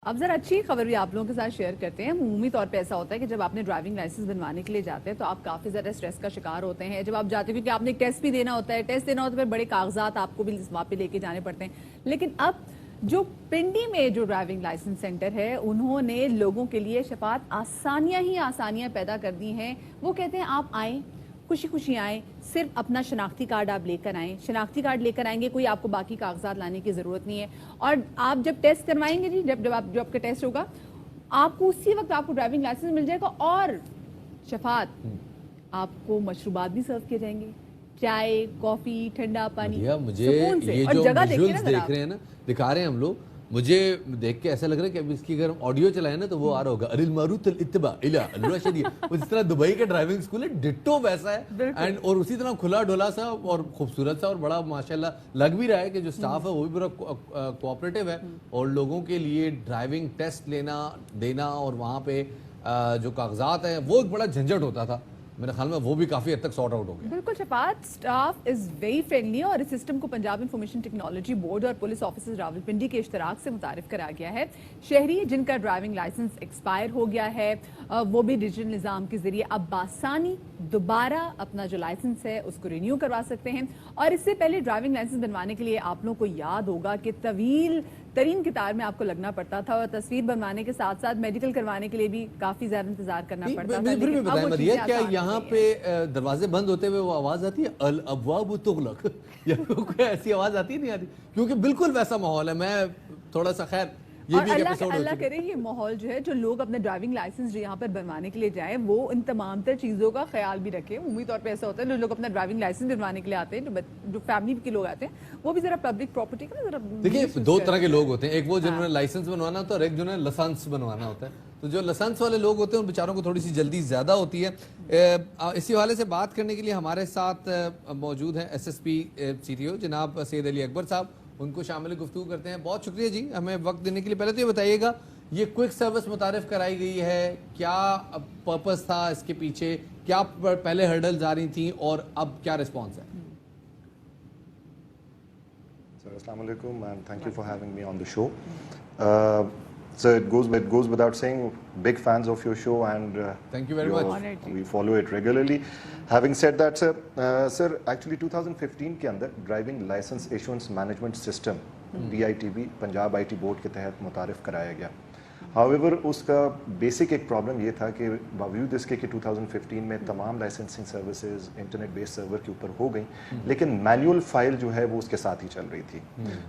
اب ذرا اچھی خبر بھی آپ لوگوں کے ساتھ شیئر کرتے ہیں. عمومی طور پہ ایسا ہوتا ہے کہ جب آپ نے ڈرائیونگ لائسنس بنوانے کے لیے جاتے ہیں تو آپ کافی زیادہ اسٹریس کا شکار ہوتے ہیں جب آپ جاتے ہیں, کیونکہ آپ نے ایک ٹیسٹ بھی دینا ہوتا ہے. ٹیسٹ دینا ہوتا ہے پھر بڑے کاغذات آپ کو بھی وہاں پہ لے کے جانے پڑتے ہیں. لیکن اب جو پنڈی میں جو ڈرائیونگ لائسنس سینٹر ہے انہوں نے لوگوں کے لیے شفاعت آسانیاں ہی آسانیاں پیدا کر دی ہیں. وہ کہتے ہیں آپ آئیں, خوشی خوشی آئیں, صرف اپنا شناختی کارڈ آپ لے کر آئیں. شناختی کارڈ لے کر آئیں گے, کوئی آپ کو باقی کاغذات لانے کی ضرورت نہیں ہے. اور آپ جب ٹیسٹ کروائیں گے جی, جب آپ کا ٹیسٹ ہوگا آپ کو اسی وقت آپ کو ڈرائیونگ لائسنس مل جائے گا. اور شفاعت آپ کو مشروبات بھی سرو کیے جائیں گے, چائے, کافی, ٹھنڈا پانی, مجھے یہ جو ویژولز دیکھ رہے ہیں نا, دکھا رہے ہیں ہم لوگ, مجھے دیکھ کے ایسا لگ رہا ہے کہ اب اس کی اگر ہم آڈیو چلائیں نا تو وہ آ رہا ہوگا ارل معروف الاتباع الی الرشد. جس طرح دبئی کا ڈرائیونگ اسکول ہے ڈٹو ویسا ہے. اور اسی طرح کھلا ڈھلا سا اور خوبصورت سا اور بڑا ماشاءاللہ لگ بھی رہا ہے کہ جو سٹاف ہے وہ بھی بڑا کوآپریٹو ہے. اور لوگوں کے لیے ڈرائیونگ ٹیسٹ لینا دینا اور وہاں پہ جو کاغذات ہیں وہ ایک بڑا جھنجھٹ ہوتا تھا. میرے خیال میں وہ بھی کافی حد تک سارٹ آؤٹ ہو گیا. بالکل شفاعت اسٹاف از ویری فرینڈلی, اور اس سسٹم کو پنجاب انفارمیشن ٹیکنالوجی بورڈ اور پولیس آفیسرز راولپنڈی کے اشتراک سے متعارف کرا گیا ہے. شہری جن کا ڈرائیونگ لائسنس ایکسپائر ہو گیا ہے وہ بھی ڈیجیٹل نظام کے ذریعے اب بآسانی دوبارہ اپنا جو لائسنس ہے اس کو رینیو کروا سکتے ہیں. اور اس سے پہلے ڈرائیونگ لائسنس بنوانے کے لیے آپ لوگوں کو یاد ہوگا کہ طویل ترین قطار میں آپ کو لگنا پڑتا تھا, اور تصویر بنوانے کے ساتھ ساتھ میڈیکل کروانے کے لیے بھی کافی زیادہ انتظار کرنا پڑتا تھا. لیکن اب وہ چیزیں کیا یہاں پہ دروازے بند ہوتے ہوئے وہ آواز آتی ہے الابواب تغلق, یا کوئی ایسی آواز آتی نہیں آتی, کیونکہ بالکل ویسا ماحول ہے. میں تھوڑا سا خیر اور اللہ کرے یہ ماحول جو ہے, جو لوگ اپنے ڈرائیونگ لائسنس جو یہاں پر بنوانے کے لیے جائیں وہ ان تمام تر چیزوں کا خیال بھی رکھیں. عمومی طور پہ ایسا ہوتا ہے جو لوگ اپنا ڈرائیونگ لائسنس بنوانے کے لیے آتے ہیں, جو فیملی کے لوگ آتے ہیں, وہ بھی ذرا پبلک پراپرٹی کا ذرا دیکھیے دو طرح کے لوگ ہوتے ہیں. ایک وہ جنہوں نے لائسنس بنوانا ہوتا ہے اور ایک جنہوں نے لسانس بنوانا ہوتا ہے. تو جو لسانس والے لوگ ہوتے ہیں ان بیچاروں کو تھوڑی سی جلدی زیادہ ہوتی ہے. اسی حوالے سے بات کرنے کے لیے ہمارے ساتھ موجود ہیں S S P C T O جناب سید علی اکبر صاحب. ان کو شامل گفتگو کرتے ہیں. بہت شکریہ جی ہمیں وقت دینے کے لیے. پہلے تو یہ بتائیے گا یہ کوئک سروس متعارف کرائی گئی ہے, کیا پرپس تھا اس کے پیچھے, کیا پہلے ہرڈلز آ رہی تھیں اور اب کیا رسپانس ہے؟ السلام علیکم and thank you for having me on the show. So it goes without saying, big fans of your show and thank you very much. We follow it regularly. Having said that, sir, actually 2015 کے اندر driving licence issuance management system PITB Punjab IT board کے تحت متعارف کرایا گیا. However اس کا basic ایک problem یہ تھا کہ باوجود اس کے کہ 2015 میں تمام لائسنسنگ سروسز انٹرنیٹ بیس سرور کے اوپر ہو گئیں, لیکن مینول فائل جو ہے وہ اس کے ساتھ ہی چل رہی تھی.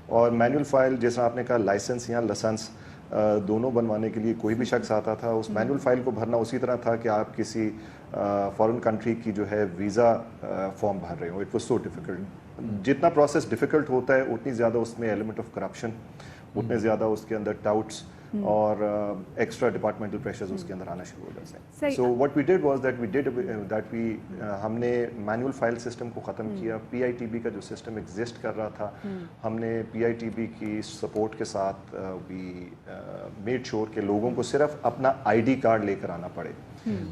اور مینول فائل جیسا آپ نے کہا لائسنس یا لسنس دونوں بنوانے کے لیے کوئی بھی شخص آتا تھا, اس مینول فائل کو بھرنا اسی طرح تھا کہ آپ کسی فارن کنٹری کی جو ہے ویزا فارم بھر رہے ہو. It was so difficult. جتنا پروسیس ڈیفیکلٹ ہوتا ہے اتنی زیادہ اس میں ایلیمنٹ آف کرپشن, اتنے زیادہ اس کے اندر ڈاؤٹس اور ایکسٹرا ڈپارٹمنٹل پریشرز اس کے اندر آنا شروع ہو جاتے ہیں. So what we did was that we ہم نے مینول فائل سسٹم کو ختم کیا. PITB کا جو سسٹم ایگزسٹ کر رہا تھا, ہم نے PITB کی سپورٹ کے ساتھ وی میڈ شیور کہ لوگوں کو صرف اپنا ID کارڈ لے کر آنا پڑے.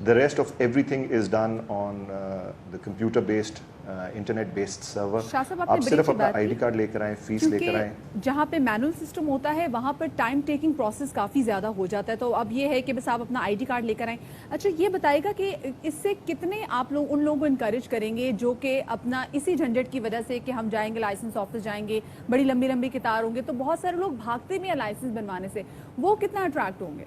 The rest of everything is done on the computer based internet based server. آپ صرف اپنا ID کارڈ لے کر آئیں, فیس لے کر آئیں. جہاں پہ مینول سسٹم ہوتا ہے وہاں پر ٹائم ٹیکنگ پروسیس کافی زیادہ ہو جاتا ہے, تو اب یہ ہے کہ بس آپ اپنا ID کارڈ لے کر آئیں. اچھا یہ بتائے گا کہ اس سے کتنے آپ لوگ ان لوگوں کو انکریج کریں گے جو کہ اپنا اسی جھنجٹ کی وجہ سے کہ ہم جائیں گے لائسنس آفس جائیں گے, بڑی لمبی لمبی قطار ہوں گے, تو بہت سارے لوگ بھاگتے بھی ہیں لائسنس بنوانے سے, وہ کتنا اٹریکٹ ہوں گے؟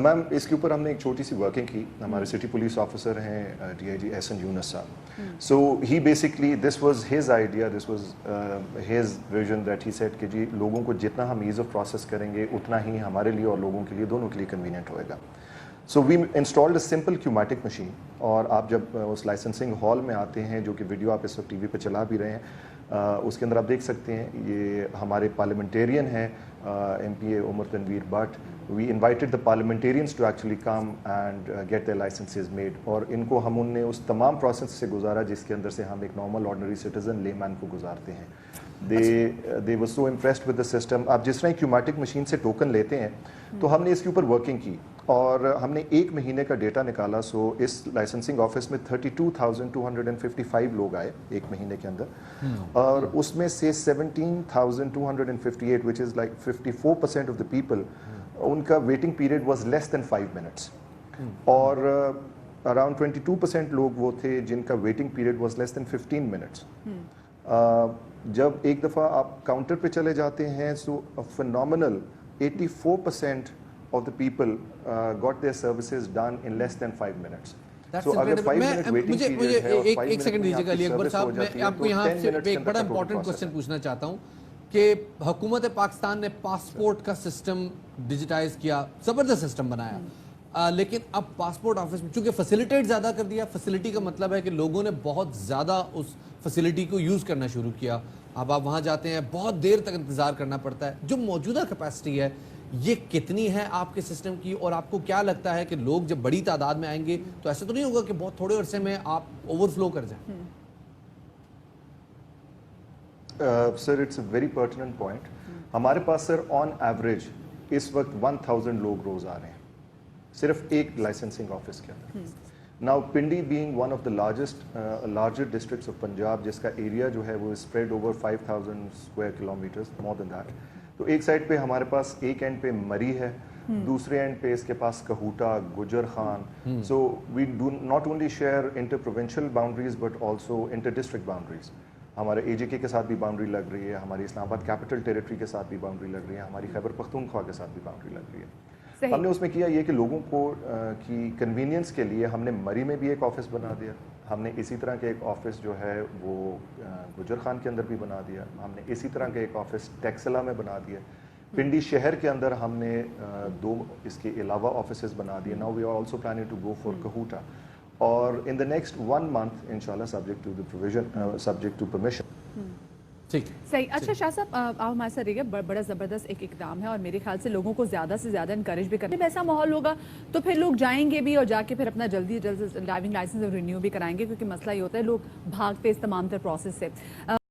میم اس کے اوپر ہم نے ایک چھوٹی سی ورکنگ کی. ہمارے سٹی پولیس آفیسر ہیں DIG Ahsan Younis Sahib. So he basically this was his idea, this was his vision that he set کہ جی لوگوں کو جتنا ہم ایز آف پروسیس کریں گے اتنا ہی ہمارے لیے اور لوگوں کے لیے دونوں کے لیے کنوینئنٹ ہوئے گا. سو وی انسٹالڈ اے سمپل کیومیٹک مشین. اور آپ جب اس لائسنسنگ ہال میں آتے ہیں, جو کہ ویڈیو آپ اس وقت TV پہ چلا بھی رہے ہیں, اس کے اندر آپ دیکھ سکتے ہیں یہ ہمارے پارلیمنٹیرین ہیں MPA Umar Tanveer but. We invited the parliamentarians to actually come and get their licenses made. اور ان کو ہم نے اس تمام پروسیس سے گزارا جس کے اندر سے ہم ایک نارمل آرڈنری سٹیزن لے مین کو گزارتے ہیں. they were so impressed with the system. آپ جس طرح کیومیٹک مشین سے ٹوکن لیتے ہیں تو ہم نے اس کے اوپر ورکنگ کی. اور ہم نے ایک مہینے کا ڈیٹا نکالا. سو اس لائسنسنگ آفس میں 32,255 لوگ آئے ایک مہینے کے اندر, اور اس میں سے 17,258 which is like 54% of the people, ان کا waiting period was less than 5 minutes, اور اراؤنڈ 22% لوگ وہ تھے جن کا waiting period was less than 15 minutes. جب ایک دفعہ آپ کاؤنٹر پہ چلے جاتے ہیں, so phenomenal 84% of the people got their services done in less than 5 minutes. That's So اگر incredible. 5 منٹ ویٹنگ پیریڈ ہے اور 5 ایک سیکنڈ دیجیے گا علی اکبر صاحب, میں آپ کو یہاں سے ایک بڑا امپورٹنٹ کوسچن پوچھنا چاہتا ہوں کہ حکومت پاکستان نے پاسپورٹ کا سسٹم ڈیجیٹائز کیا, زبردست سسٹم بنایا, لیکن اب پاسپورٹ آفس میں چونکہ فیسیلیٹیٹ زیادہ کر دیا. فیسیلیٹی کا مطلب ہے کہ لوگوں نے بہت زیادہ اس فیسیلیٹی کو یوز کرنا شروع کیا. اب آپ وہاں جاتے ہیں, بہت دیر تک انتظار کرنا پڑتا ہے. جو موجودہ کیپیسٹی ہے یہ کتنی ہے آپ کے سسٹم کی, اور آپ کو کیا لگتا ہے کہ لوگ جب بڑی تعداد میں آئیں گے تو ایسا تو نہیں ہوگا کہ بہت تھوڑے عرصے میں آپ اوور فلو کر جائیں؟ Sir it's a very pertinent point. ہمارے پاس سر آن ایوریج اس وقت 1000 لوگ روز آ رہے ہیں صرف ایک لائسنسنگ آفس کے اندر. Now Pindi being one of the larger districts of Punjab, جس کا ایریا جو ہے وہ spread over 5000 square kilometres, more than that. تو ایک سائڈ پہ ہمارے پاس ایک اینڈ پہ مری ہے, دوسرے اینڈ پہ اس کے پاس Kahuta, Gujar Khan. So we do not only share inter provincial boundaries but also inter district boundaries. ہمارے AJK کے ساتھ بھی باؤنڈری لگ رہی ہے, ہماری اسلام آباد کیپٹل ٹیریٹری کے ساتھ بھی باؤنڈری لگ رہی ہے, ہماری خیبر پختونخوا کے ساتھ بھی باؤنڈری لگ رہی ہے. ہم نے اس میں کیا یہ کہ لوگوں کو کی کنوینئنس کے لیے ہم نے مری میں بھی ایک آفس بنا دیا, ہم نے اسی طرح کے ایک آفس جو ہے وہ گجر خان کے اندر بھی بنا دیا, ہم نے اسی طرح کے ایک آفس ٹیکسلا میں بنا دیا, پنڈی شہر کے اندر ہم نے 2 اس کے علاوہ آفسز بنا دیے. Now we are also planning to go for Kahuta, اور ان دا نیکسٹ 1 month انشاءاللہ subject to the provision, subject to permission. ٹھیک صحیح. اچھا شاہ صاحب, آپ ہمارے ساتھ رہیے, بڑا زبردست ایک اقدام ہے, اور میرے خیال سے لوگوں کو زیادہ سے زیادہ انکریج بھی کریں. جب ایسا ماحول ہوگا تو پھر لوگ جائیں گے بھی, اور جا کے پھر اپنا جلدی ڈرائیونگ لائسنس رینیو بھی کرائیں گے, کیونکہ مسئلہ یہ ہوتا ہے لوگ بھاگتے اس تمام تر پروسیس سے.